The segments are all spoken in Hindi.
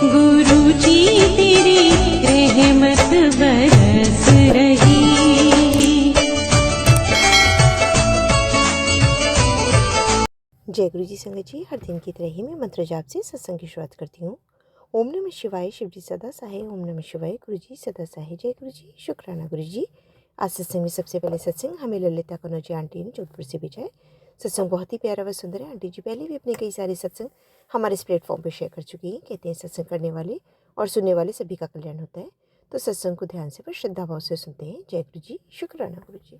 गुरु जी तेरी रहमत बरस रही। जय गुरु जी संगत जी, हर दिन की तरह ही मैं मंत्र जाप से सत्संग की शुरुआत करती हूँ। ओम नमः शिवाय, शिव जी सदा सहाय। ओम नमः शिवाय, गुरु जी सदा सहाय। जय गुरु जी, शुक्राना गुरु जी। आज सत्संग में सबसे पहले सत्संग हमें ललिता कनौजी आंटी ने जोधपुर से भेजा है। सत्संग बहुत ही प्यारा व सुंदर है। आंटी जी पहले भी अपने कई सारे सत्संग हमारे इस प्लेटफॉर्म पर शेयर कर चुकी हैं। कहते हैं सत्संग करने वाले और सुनने वाले सभी का कल्याण होता है। तो सत्संग को ध्यान से पर श्रद्धा भाव से सुनते हैं। जय गुरु जी, शुक्राना गुरु जी।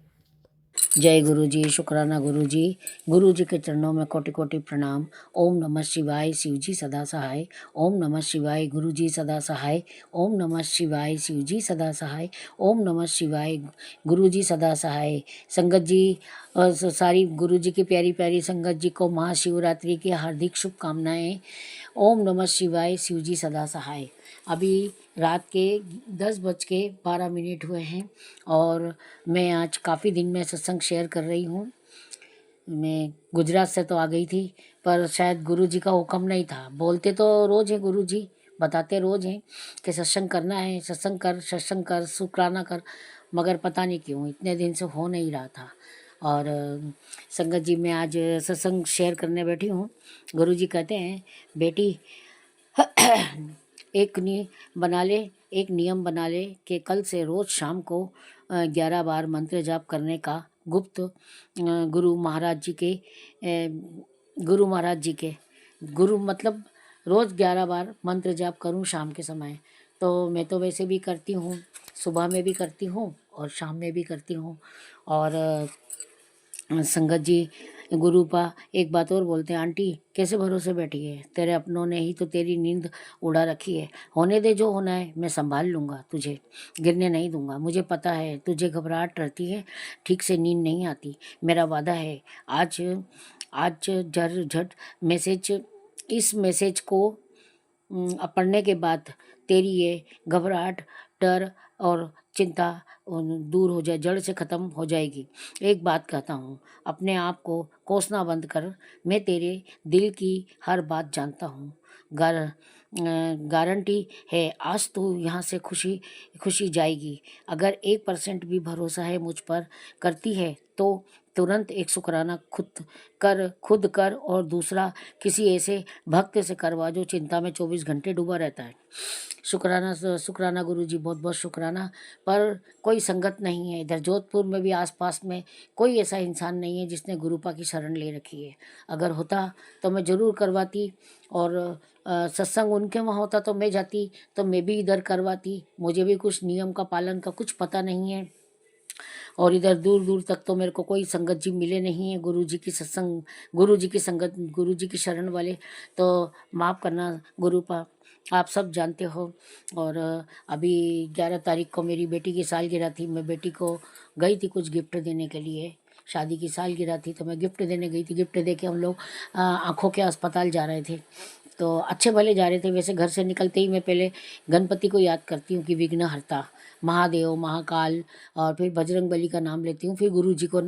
जय गुरु जी, शुक्राना गुरु जी। गुरु जी के चरणों में कोटि कोटि प्रणाम। ओम नमः शिवाय, शिव जी सदा सहाय। ओम नमः शिवाय, गुरु जी सदा सहाय। ओम नमः शिवाय, शिव जी सदा सहाय। ओम नमः शिवाय, गुरु जी सदा सहाय। संगत जी और सारी गुरु जी की प्यारी प्यारी संगत जी को महाशिवरात्रि की हार्दिक शुभकामनाएं। ओम नमः शिवाय, शिव जी सदा सहाय। अभी रात के 10:12 हुए हैं और मैं आज काफ़ी दिन में सत्संग शेयर कर रही हूँ। मैं गुजरात से तो आ गई थी, पर शायद गुरु जी का हुक्म नहीं था। बोलते तो रोज़ है गुरु जी, बताते रोज़ हैं कि सत्संग करना है, सत्संग कर, शुक्राना कर, मगर पता नहीं क्यों इतने दिन से हो नहीं रहा था। और संगत जी मैं आज सत्संग शेयर करने बैठी हूँ। गुरु जी कहते हैं, बेटी एक नियम बना ले कि कल से रोज़ शाम को 11 बार मंत्र जाप करने का गुप्त गुरु महाराज जी के गुरु मतलब रोज़ 11 बार मंत्र जाप करूं शाम के समय। तो मैं तो वैसे भी करती हूँ, सुबह में भी करती हूँ और शाम में भी करती हूँ। और संगत जी गुरुपा एक बात और बोलते हैं, आंटी कैसे भरोसे बैठी है, तेरे अपनों ने ही तो तेरी नींद उड़ा रखी है। होने दे, जो होना है मैं संभाल लूँगा, तुझे गिरने नहीं दूंगा। मुझे पता है तुझे घबराहट रहती है, ठीक से नींद नहीं आती। मेरा वादा है आज आज झट झट इस मैसेज को पढ़ने के बाद तेरी ये घबराहट, डर और चिंता दूर हो जाए, जड़ से ख़त्म हो जाएगी। एक बात कहता हूँ, अपने आप को कोसना बंद कर। मैं तेरे दिल की हर बात जानता हूँ। गारंटी है आज तू यहाँ से खुशी खुशी जाएगी। अगर 1% भी भरोसा है मुझ पर करती है तो तुरंत एक शुक्राना खुद कर और दूसरा किसी ऐसे भक्त से करवा जो चिंता में 24 घंटे डूबा रहता है। शुक्राना गुरु जी, बहुत बहुत शुक्राना। पर कोई संगत नहीं है इधर जोधपुर में भी, आसपास में कोई ऐसा इंसान नहीं है जिसने गुरुपा की शरण ले रखी है। अगर होता तो मैं ज़रूर करवाती, और सत्संग उनके वहाँ होता तो मैं जाती, तो मैं भी इधर करवाती। मुझे भी कुछ नियम का पालन का कुछ पता नहीं है, और इधर दूर दूर तक तो मेरे को कोई संगत जी मिले नहीं है गुरु जी की सत्संग, गुरु जी की संगत, गुरु जी की शरण वाले। तो माफ़ करना गुरुपा, आप सब जानते हो। और अभी 11 तारीख को मेरी बेटी की सालगिरह थी। मैं बेटी को गई थी कुछ गिफ्ट देने के लिए, शादी की सालगिरह थी तो मैं गिफ्ट देने गई थी। गिफ्ट दे के हम लोग आँखों के अस्पताल जा रहे थे, तो अच्छे भले जा रहे थे। वैसे घर से निकलते ही मैं पहले गणपति को याद करती हूँ कि विघ्नहर्ता, महादेव, महाकाल, और फिर बजरंग बली का नाम लेती हूँ, फिर गुरु जी को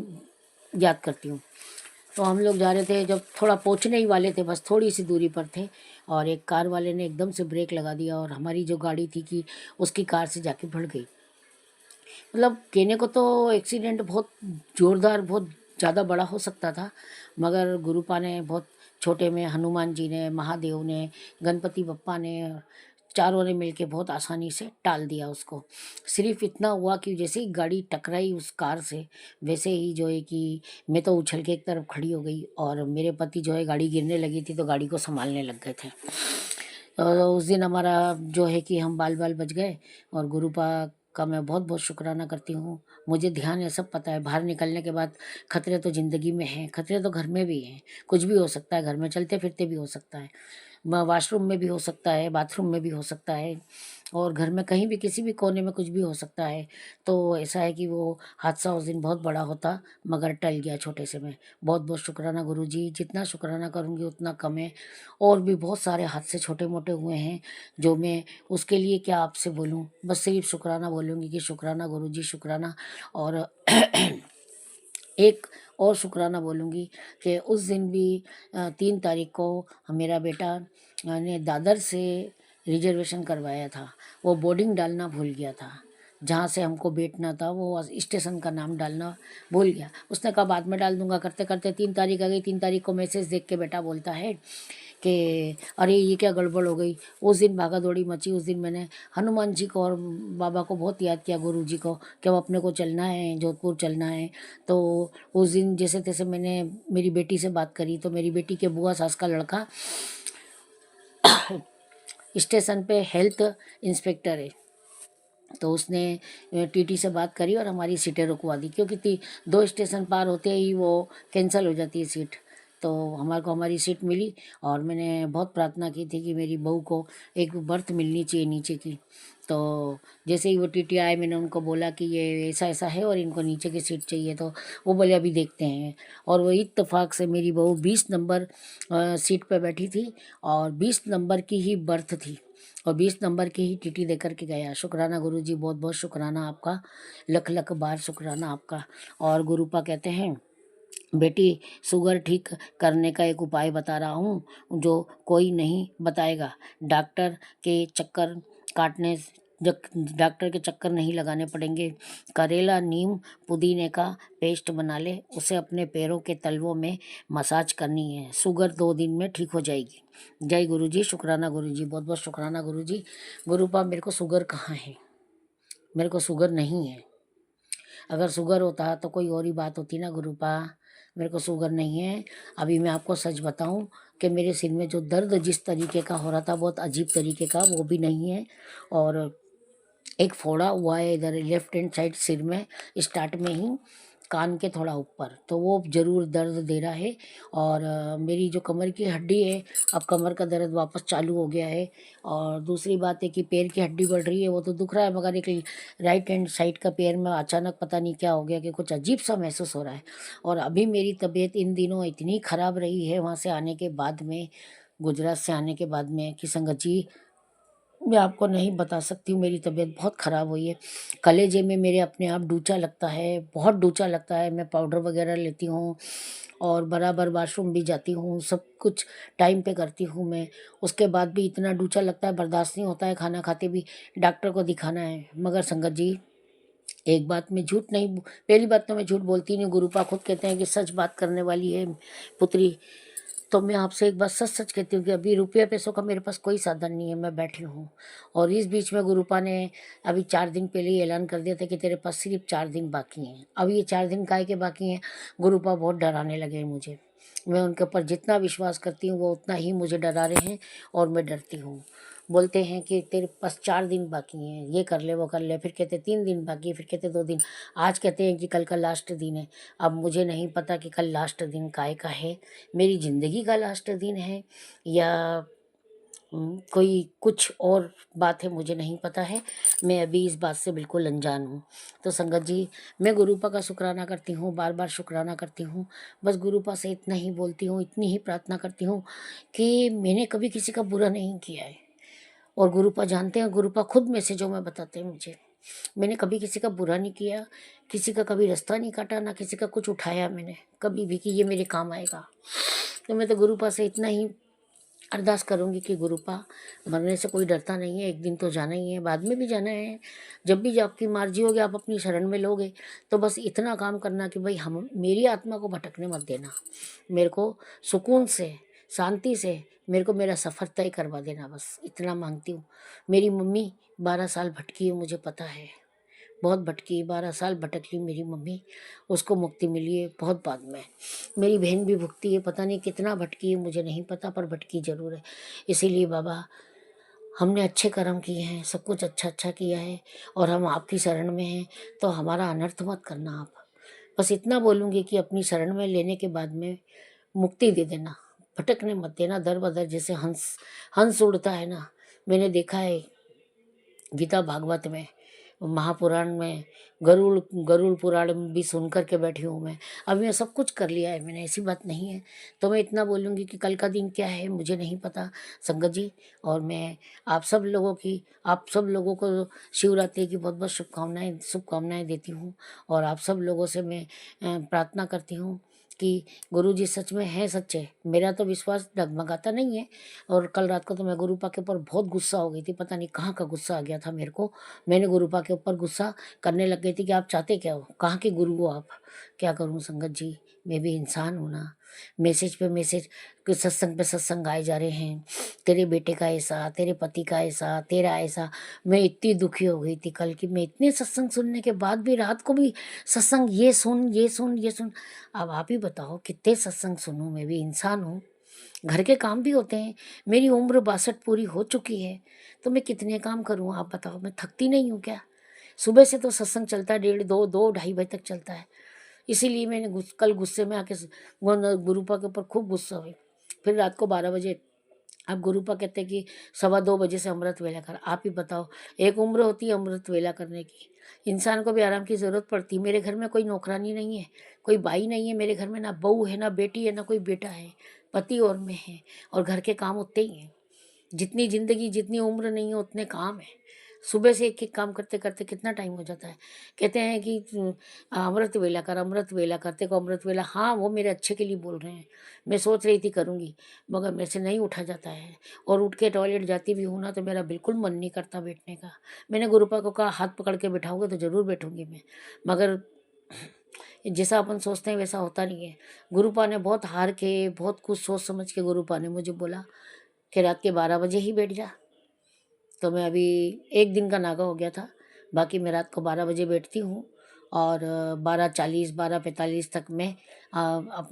याद करती हूँ। तो हम लोग जा रहे थे, जब थोड़ा पहुँचने ही वाले थे, बस थोड़ी सी दूरी पर थे, और एक कार वाले ने एकदम से ब्रेक लगा दिया और हमारी जो गाड़ी थी कि उसकी कार से जाके भिड़ गई। मतलब कहने को तो एक्सीडेंट बहुत ज़ोरदार, बहुत ज़्यादा बड़ा हो सकता था, मगर गुरुपा ने बहुत छोटे में, हनुमान जी ने, महादेव ने, गणपति बप्पा ने, चारों ने मिलके बहुत आसानी से टाल दिया उसको। सिर्फ इतना हुआ कि जैसे ही गाड़ी टकराई उस कार से, वैसे ही जो है कि मैं तो उछल के एक तरफ खड़ी हो गई, और मेरे पति जो है, गाड़ी गिरने लगी थी तो गाड़ी को संभालने लग गए थे। तो उस दिन हमारा जो है कि हम बाल बाल बच गए, और गुरुपा का मैं बहुत बहुत शुक्राना करती हूँ। मुझे ध्यान है, सब पता है, बाहर निकलने के बाद खतरे तो ज़िंदगी में हैं, खतरे तो घर में भी हैं, कुछ भी हो सकता है, घर में चलते फिरते भी हो सकता है, वॉशरूम में भी हो सकता है, बाथरूम में भी हो सकता है, और घर में कहीं भी किसी भी कोने में कुछ भी हो सकता है। तो ऐसा है कि वो हादसा उस दिन बहुत बड़ा होता, मगर टल गया छोटे से में। बहुत बहुत शुक्राना गुरु जी, जितना शुक्राना करूँगी उतना कम है। और भी बहुत सारे हादसे छोटे मोटे हुए हैं जो मैं उसके लिए क्या आपसे बोलूँ, बस सिर्फ शुक्राना बोलूँगी कि शुक्राना गुरु जी, शुक्राना। और एक और शुक्राना बोलूँगी कि उस दिन भी 3 तारीख को मेरा बेटा ने दादर से रिजर्वेशन करवाया था, वो बोर्डिंग डालना भूल गया था। जहाँ से हमको बैठना था वो स्टेशन का नाम डालना भूल गया। उसने कहा बाद में डाल दूंगा, करते करते 3 तारीख आ गई। 3 तारीख को मैसेज देख के बेटा बोलता है कि अरे ये क्या गड़बड़ हो गई। उस दिन भागा दौड़ी मची। उस दिन मैंने हनुमान जी को और बाबा को बहुत याद किया, गुरु जी को, कि अब अपने को चलना है, जोधपुर चलना है। तो उस दिन जैसे तैसे मैंने मेरी बेटी से बात करी, तो मेरी बेटी के बुआ सास का लड़का स्टेशन पे हेल्थ इंस्पेक्टर है। तो उसने टीटी से बात करी और हमारी सीटें रुकवा दी, क्योंकि 2 स्टेशन पार होते ही वो कैंसिल हो जाती है सीट। तो हमारे को हमारी सीट मिली। और मैंने बहुत प्रार्थना की थी कि मेरी बहू को एक बर्थ मिलनी चाहिए नीचे की। तो जैसे ही वो टीटी आए, मैंने उनको बोला कि ये ऐसा ऐसा है और इनको नीचे की सीट चाहिए। तो वो बोले अभी देखते हैं। और वो इत्तेफाक से मेरी बहू 20 नंबर सीट पे बैठी थी और 20 नंबर की ही बर्थ थी और 20 नंबर की ही टीटी दे करके गया। शुक्राना गुरुजी, बहुत बहुत शुक्राना आपका, लख लख बार शुक्राना आपका। और गुरुपा कहते हैं बेटी, शुगर ठीक करने का एक उपाय बता रहा हूँ जो कोई नहीं बताएगा। डॉक्टर के चक्कर काटने डॉक्टर के चक्कर नहीं लगाने पड़ेंगे। करेला, नीम, पुदीने का पेस्ट बना ले, उसे अपने पैरों के तलवों में मसाज करनी है। शुगर 2 दिन में ठीक हो जाएगी। जय गुरुजी, शुक्राना गुरुजी, बहुत बहुत शुक्राना गुरुजी। गुरुपा, मेरे को शुगर कहाँ है? मेरे को शुगर नहीं है। अगर शुगर होता तो कोई और ही बात होती ना गुरुपा। मेरे को शुगर नहीं है। अभी मैं आपको सच बताऊं कि मेरे सिर में जो दर्द जिस तरीके का हो रहा था, बहुत अजीब तरीके का, वो भी नहीं है। और एक फोड़ा हुआ है इधर लेफ्ट हैंड साइड सिर में, स्टार्ट में ही कान के थोड़ा ऊपर, तो वो जरूर दर्द दे रहा है। और मेरी जो कमर की हड्डी है, अब कमर का दर्द वापस चालू हो गया है। और दूसरी बात है कि पैर की हड्डी बढ़ रही है, वो तो दुख रहा है, मगर एक राइट हैंड साइड का पैर में अचानक पता नहीं क्या हो गया कि कुछ अजीब सा महसूस हो रहा है। और अभी मेरी तबीयत इन दिनों इतनी ख़राब रही है वहाँ से आने के बाद में, गुजरात से आने के बाद में, कि संगत जी मैं आपको नहीं बता सकती हूँ। मेरी तबीयत बहुत ख़राब हुई है। कलेजे में मेरे अपने आप डूचा लगता है, बहुत डूचा लगता है। मैं पाउडर वगैरह लेती हूँ और बराबर वॉशरूम भी जाती हूँ, सब कुछ टाइम पे करती हूँ मैं। उसके बाद भी इतना डूचा लगता है, बर्दाश्त नहीं होता है, खाना खाते भी डॉक्टर को दिखाना है। मगर संगत जी, एक बात मैं झूठ नहीं, पहली बात तो मैं झूठ बोलती नहीं। गुरुपा खुद कहते हैं कि सच बात करने वाली है पुत्री। तो मैं आपसे एक बात सच सच कहती हूँ कि अभी रुपये पैसों का मेरे पास कोई साधन नहीं है, मैं बैठी हूँ। और इस बीच में गुरुपा ने अभी 4 दिन पहले ही ऐलान कर दिया था कि तेरे पास सिर्फ 4 दिन बाकी हैं। अब ये 4 दिन काहे के बाकी हैं? गुरुपा बहुत डराने लगे हैं मुझे। मैं उनके ऊपर जितना विश्वास करती हूँ वो उतना ही मुझे डरा रहे हैं और मैं डरती हूँ। बोलते हैं कि तेरे पास 4 दिन बाकी हैं, ये कर ले वो कर ले, फिर कहते 3 दिन बाकी है, फिर कहते 2 दिन। आज कहते हैं कि कल का लास्ट दिन है। अब मुझे नहीं पता कि कल लास्ट दिन काहे का है, मेरी ज़िंदगी का लास्ट दिन है या कोई कुछ और बात है, मुझे नहीं पता है। मैं अभी इस बात से बिल्कुल अनजान हूँ। तो संगत जी, मैं गुरुपा का शुक्राना करती हूँ, बार बार शुक्राना करती हूँ। बस गुरुपा से इतना ही बोलती हूँ, इतनी ही प्रार्थना करती हूँ कि मैंने कभी किसी का बुरा नहीं किया है। और गुरुपा जानते हैं, गुरुपा खुद मैसेजों में बताते हैं मुझे, मैंने कभी किसी का बुरा नहीं किया, किसी का कभी रास्ता नहीं काटा, ना किसी का कुछ उठाया मैंने कभी भी कि ये मेरे काम आएगा। तो मैं तो गुरुपा से इतना ही अरदास करूंगी कि गुरुपा, मरने से कोई डरता नहीं है, एक दिन तो जाना ही है, बाद में भी जाना है। जब भी आपकी मर्जी होगी, आप अपनी शरण में लोगे, तो बस इतना काम करना कि भाई हम मेरी आत्मा को भटकने मत देना, मेरे को सुकून से, शांति से मेरे को मेरा सफ़र तय करवा देना, बस इतना मांगती हूँ। मेरी मम्मी 12 साल भटकी है, मुझे पता है, बहुत भटकी, 12 साल भटक ली मेरी मम्मी, उसको मुक्ति मिली है बहुत बाद में। मेरी बहन भी भुगती है, पता नहीं कितना भटकी है, मुझे नहीं पता, पर भटकी ज़रूर है। इसीलिए बाबा, हमने अच्छे कर्म किए हैं, सब कुछ अच्छा अच्छा किया है और हम आपकी शरण में हैं, तो हमारा अनर्थ मत करना आप। बस इतना बोलूँगी कि अपनी शरण में लेने के बाद में मुक्ति दे देना, भटकने मत देना दर बदर। जैसे हंस हंस उड़ता है ना, मैंने देखा है गीता भागवत में, महापुराण में, गरुड़ गरुड़ पुराण में भी सुन कर के बैठी हूँ मैं। अभी मैं सब कुछ कर लिया है मैंने, ऐसी बात नहीं है। तो मैं इतना बोलूँगी कि कल का दिन क्या है मुझे नहीं पता संगत जी। और मैं आप सब लोगों को शिवरात्रि की बहुत बहुत शुभकामनाएं देती हूँ। और आप सब लोगों से मैं प्रार्थना करती हूँ कि गुरुजी सच में हैं सच्चे। मेरा तो विश्वास डगमगाता नहीं है। और कल रात को तो मैं गुरुपा के ऊपर बहुत गुस्सा हो गई थी, पता नहीं कहाँ का गुस्सा आ गया था मेरे को। मैंने गुरुपा के ऊपर गुस्सा करने लग गई थी कि आप चाहते क्या हो, कहाँ के गुरु हो आप। क्या करूँ संगत जी, मैं भी इंसान हूँ ना। मैसेज पे मैसेज, सत्संग पे सत्संग आए जा रहे हैं, तेरे बेटे का ऐसा, तेरे पति का ऐसा, तेरा ऐसा। मैं इतनी दुखी हो गई थी कल कि मैं इतने सत्संग सुनने के बाद भी रात को भी सत्संग, ये सुन ये सुन ये सुन। अब आप ही बताओ कितने सत्संग सुनूं, मैं भी इंसान हूँ, घर के काम भी होते हैं। मेरी उम्र 62 पूरी हो चुकी है, तो मैं कितने काम करूँ आप बताओ। मैं थकती नहीं हूँ क्या। सुबह से तो सत्संग चलता है, 1:30 2 2 ढाई बजे तक चलता है। इसीलिए मैंने कल गुस्से में आके गुरुपा के ऊपर खूब गुस्सा हुई। फिर रात को 12 बजे, अब गुरुपा कहते हैं कि 1:15 बजे से अमृत वेला कर। आप ही बताओ, एक उम्र होती है अमृत वेला करने की, इंसान को भी आराम की ज़रूरत पड़ती है। मेरे घर में कोई नौकरानी नहीं है, कोई भाई नहीं है मेरे घर में, ना बहू है, ना बेटी है, ना कोई बेटा है। पति और मैं हैं, और घर के काम उतने ही हैं। जितनी ज़िंदगी, जितनी उम्र नहीं है उतने काम है। सुबह से एक एक काम करते करते कितना टाइम हो जाता है। कहते हैं कि अमृत वेला कर, अमृत वेला करते को अमृत वेला। हाँ, वो मेरे अच्छे के लिए बोल रहे हैं। मैं सोच रही थी करूँगी, मगर मेरे से नहीं उठा जाता है। और उठ के टॉयलेट जाती भी हूँ ना, तो मेरा बिल्कुल मन नहीं करता बैठने का। मैंने गुरुपा को कहा हाथ पकड़ के बिठाओगे तो ज़रूर बैठूंगी मैं, मगर जैसा अपन सोचते हैं वैसा होता नहीं है। गुरुपा ने बहुत हार के, बहुत कुछ सोच समझ के गुरुपा ने मुझे बोला कि रात के 12 बजे ही बैठ जा। तो मैं अभी एक दिन का नागा हो गया था, बाकी मैं रात को 12 बजे बैठती हूँ। और 12:40 12:45 तक मैं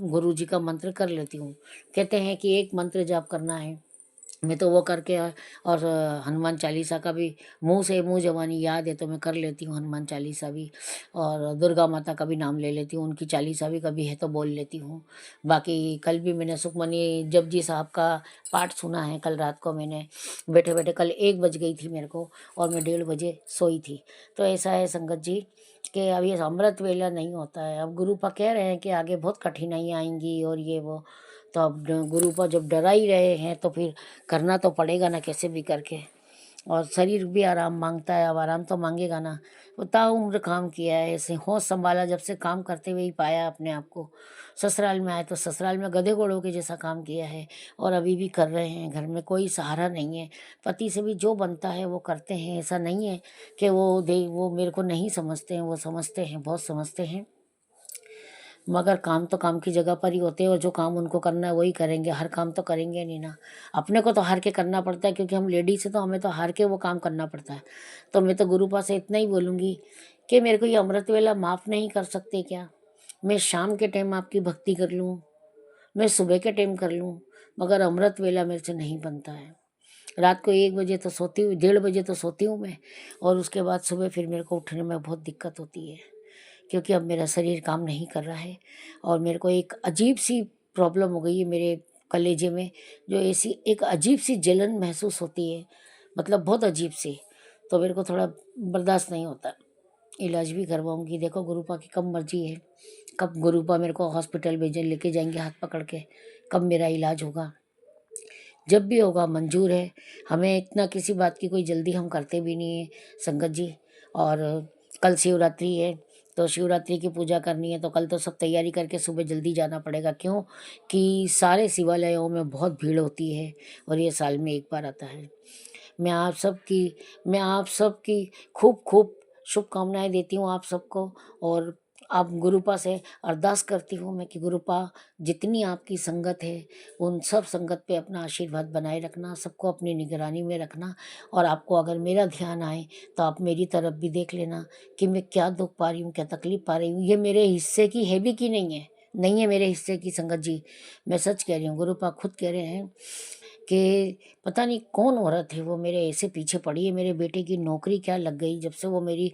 गुरु जी का मंत्र कर लेती हूँ। कहते हैं कि एक मंत्र जाप करना है, मैं तो वो करके और हनुमान चालीसा का भी मुँह से मुँह ज़बानी याद है तो मैं कर लेती हूँ हनुमान चालीसा भी। और दुर्गा माता का भी नाम ले लेती हूँ, उनकी चालीसा भी कभी है तो बोल लेती हूँ। बाकी कल भी मैंने सुखमनी जपजी साहब का पाठ सुना है। कल रात को मैंने बैठे बैठे, कल 1 बज गई थी मेरे को, और मैं 1:30 बजे सोई थी। तो ऐसा है संगत जी कि अब ये अमृत वेला नहीं होता है। अब गुरुपा कह रहे हैं कि आगे बहुत कठिनाइयाँ आएंगी और ये वो। तो अब गुरुपा जब डरा ही रहे हैं तो फिर करना तो पड़ेगा ना कैसे भी करके। और शरीर भी आराम मांगता है, अब आराम तो मांगेगा ना। बताओ, उम्र काम किया है, ऐसे होश संभाला जब से, काम करते हुए ही पाया अपने आप को। ससुराल में आए तो ससुराल में गधे घोड़ों के जैसा काम किया है, और अभी भी कर रहे हैं। घर में कोई सहारा नहीं है, पति से भी जो बनता है वो करते हैं। ऐसा नहीं है कि वो मेरे को नहीं समझते हैं, वो समझते हैं, बहुत समझते हैं। मगर काम तो काम की जगह पर ही होते हैं, और जो काम उनको करना है वही करेंगे, हर काम तो करेंगे नहीं ना। अपने को तो हार के करना पड़ता है, क्योंकि हम लेडीज हैं तो हमें तो हार के वो काम करना पड़ता है। तो मैं तो गुरुपा से इतना ही बोलूँगी कि मेरे को ये अमृत वेला माफ़ नहीं कर सकते क्या। मैं शाम के टाइम आपकी भक्ति कर लूँ, मैं सुबह के टाइम कर लूँ, मगर अमृत वेला मेरे से नहीं बनता है। रात को 1 बजे तो सोती हूँ, 1:30 बजे तो सोती हूँ मैं, और उसके बाद सुबह फिर मेरे को उठने में बहुत दिक्कत होती है, क्योंकि अब मेरा शरीर काम नहीं कर रहा है। और मेरे को एक अजीब सी प्रॉब्लम हो गई है मेरे कलेजे में, जो ऐसी एक अजीब सी जलन महसूस होती है, मतलब बहुत अजीब सी। तो मेरे को थोड़ा बर्दाश्त नहीं होता। इलाज भी करवाऊंगी, देखो गुरुपा की कब मर्जी है, कब गुरुपा मेरे को हॉस्पिटल भेजे लेके जाएंगे हाथ पकड़ के, कब मेरा इलाज होगा। जब भी होगा मंजूर है हमें, इतना किसी बात की कोई जल्दी हम करते भी नहीं है संगत जी। और कल शिवरात्रि है, तो शिवरात्रि की पूजा करनी है, तो कल तो सब तैयारी करके सुबह जल्दी जाना पड़ेगा। क्यों कि सारे शिवालयों में बहुत भीड़ होती है, और ये साल में एक बार आता है। मैं आप सबकी मैं आप सबकी खूब खूब शुभकामनाएं देती हूँ आप सबको। और आप गुरुपा से अरदास करती हूँ मैं कि गुरुपा, जितनी आपकी संगत है उन सब संगत पे अपना आशीर्वाद बनाए रखना, सबको अपनी निगरानी में रखना। और आपको अगर मेरा ध्यान आए तो आप मेरी तरफ भी देख लेना कि मैं क्या दुख पा रही हूँ, क्या तकलीफ पा रही हूँ। ये मेरे हिस्से की है भी कि नहीं है, नहीं है मेरे हिस्से की संगत जी। मैं सच कह रही हूँ, गुरुपा खुद कह रहे हैं कि पता नहीं कौन औरत है वो मेरे ऐसे पीछे पड़ी है। मेरे बेटे की नौकरी क्या लग गई, जब से वो मेरी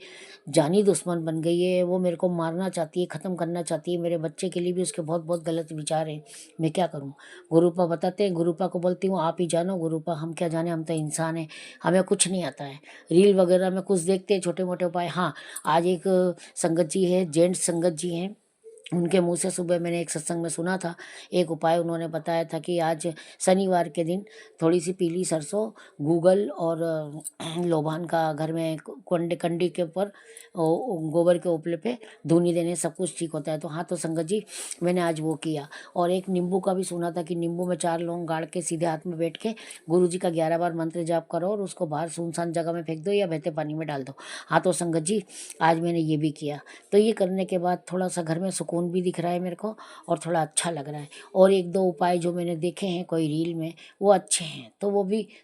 जानी दुश्मन बन गई है। वो मेरे को मारना चाहती है, ख़त्म करना चाहती है। मेरे बच्चे के लिए भी उसके बहुत बहुत गलत विचार हैं। मैं क्या करूं। गुरुपा बताते हैं, गुरुपा को बोलती हूँ आप ही जानो गुरुपा, हम क्या जाने, हम तो इंसान हैं, हमें कुछ नहीं आता है। रील वगैरह में कुछ देखते हैं छोटे मोटे उपाय। हाँ, आज एक संगत जी है, जेंट्स संगत जी हैं, उनके मुँह से सुबह मैंने एक सत्संग में सुना था, एक उपाय उन्होंने बताया था कि आज शनिवार के दिन थोड़ी-सी पीली सरसों, गूगल और लोबान का घर में कंडी के ऊपर गोबर के उपले पे धूनी देने से सब कुछ ठीक होता है। तो हाँ, तो संगत जी मैंने आज वो किया। और एक नींबू का भी सुना था कि नींबू में 4 लौंग गाड़ के सीधे हाथ में बैठ के गुरुजी का 11 बार मंत्र जाप करो और उसको बाहर सुनसान जगह में फेंक दो या बहते पानी में डाल दो। हाँ, तो संगत जी आज मैंने ये भी किया। तो ये करने के बाद थोड़ा-सा घर में सुकून भी दिख रहा है मेरे को और थोड़ा अच्छा लग रहा है। और 1-2 उपाय जो मैंने देखे हैं कोई रील में, वो अच्छे हैं, तो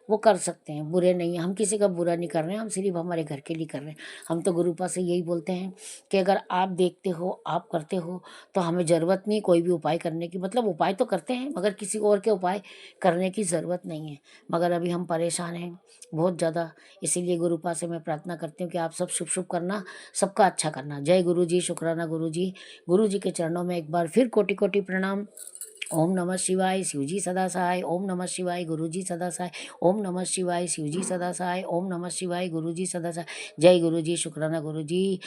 वो कर सकते हैं, बुरे नहीं हैं। हम किसी का बुरा नहीं कर रहे हैं, हम सिर्फ़ हमारे घर के लिए कर रहे हैं। हम तो गुरुपा से यही बोलते हैं कि अगर आप देखते हो, आप करते हो, तो हमें ज़रूरत नहीं कोई भी उपाय करने की। मतलब उपाय तो करते हैं मगर किसी और के उपाय करने की ज़रूरत नहीं है। मगर अभी हम परेशान हैं बहुत ज़्यादा, इसीलिए गुरुपा से मैं प्रार्थना करती हूँ कि आप सब शुभ-शुभ करना, सबका अच्छा करना। जय गुरु जी, शुक्राना गुरु जी। गुरु जी के चरणों में एक बार फिर कोटि-कोटि प्रणाम। ओम नमः शिवाय, शिवजी सदा सहाय। ओम नमः शिवाय, गुरुजी सदा सहाय। ओम नमः शिवाय, शिवजी सदा सहाय। ओम नमः शिवाय, गुरुजी सदा सहाय। जय गुरु जी, शुक्राना गुरु जी।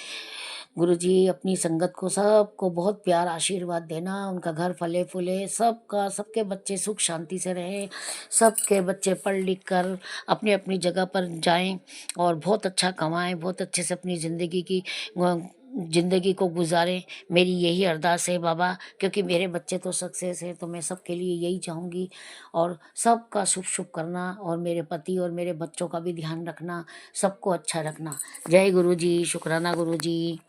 गुरु जी अपनी संगत को सबको बहुत प्यार आशीर्वाद देना, उनका घर फले फूले, सबका सबके बच्चे सुख शांति से रहें, सबके बच्चे पढ़ लिख कर अपनी अपनी जगह पर जाएं और बहुत अच्छा कमाएं, बहुत अच्छे से अपनी ज़िंदगी को गुजारें। मेरी यही अरदास है बाबा, क्योंकि मेरे बच्चे तो सक्सेस हैं, तो मैं सबके लिए यही चाहूँगी। और सबका शुभ शुभ करना और मेरे पति और मेरे बच्चों का भी ध्यान रखना, सबको अच्छा रखना। जय गुरु जी, शुक्राना गुरु जी।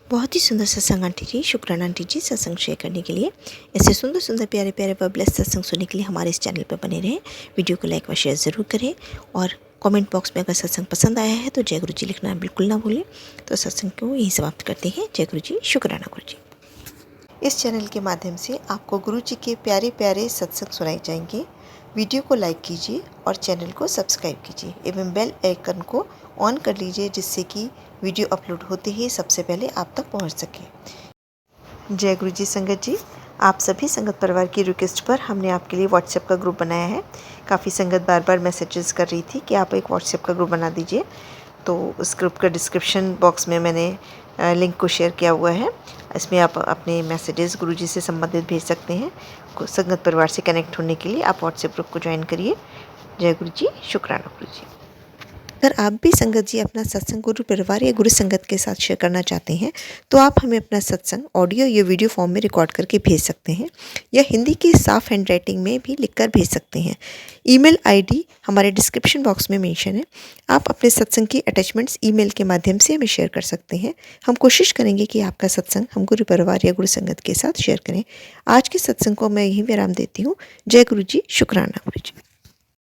बहुत ही सुंदर सत्संग आंटी जी, शुक्राना आंटी जी सत्संग शेयर करने के लिए। ऐसे सुंदर सुंदर प्यारे प्यारे व ब्लेस्ड सत्संग सुनने के लिए हमारे इस चैनल पर बने रहें। वीडियो को लाइक व शेयर ज़रूर करें और कमेंट बॉक्स में अगर सत्संग पसंद आया है तो जय गुरु जी लिखना बिल्कुल ना भूलें। तो सत्संग को यहीं समाप्त करते हैं। जय गुरु जी, शुक्राना गुरु जी। इस चैनल के माध्यम से आपको गुरु जी के प्यारे प्यारे सत्संग सुनाए जाएंगे। वीडियो को लाइक कीजिए और चैनल को सब्सक्राइब कीजिए एवं बेल आइकन को ऑन कर लीजिए, जिससे कि वीडियो अपलोड होते ही सबसे पहले आप तक पहुंच सके। जय गुरु जी संगत जी, आप सभी संगत परिवार की रिक्वेस्ट पर हमने आपके लिए व्हाट्सएप का ग्रुप बनाया है। काफ़ी संगत बार बार मैसेजेस कर रही थी कि आप एक व्हाट्सएप का ग्रुप बना दीजिए, तो उस ग्रुप का डिस्क्रिप्शन बॉक्स में मैंने लिंक को शेयर किया हुआ है। इसमें आप अपने मैसेजेस गुरुजी से संबंधित भेज सकते हैं। संगत परिवार से कनेक्ट होने के लिए आप व्हाट्सएप ग्रुप को ज्वाइन करिए। जय गुरु जी, शुक्राना गुरु जी। अगर आप भी संगत जी अपना सत्संग गुरु परिवार या गुरु संगत के साथ शेयर करना चाहते हैं तो आप हमें अपना सत्संग ऑडियो या वीडियो फॉर्म में रिकॉर्ड करके भेज सकते हैं या हिंदी की साफ हैंड राइटिंग में भी लिखकर भेज सकते हैं। ईमेल आईडी हमारे डिस्क्रिप्शन बॉक्स में मेंशन है। आप अपने सत्संग की अटैचमेंट्स ईमेल के माध्यम से हमें शेयर कर सकते हैं। हम कोशिश करेंगे कि आपका सत्संग हम गुरु परिवार या गुरु संगत के साथ शेयर करें। आज के सत्संग को मैं यहीं विराम देती हूँ। जय गुरु जी, शुक्राना गुरु जी।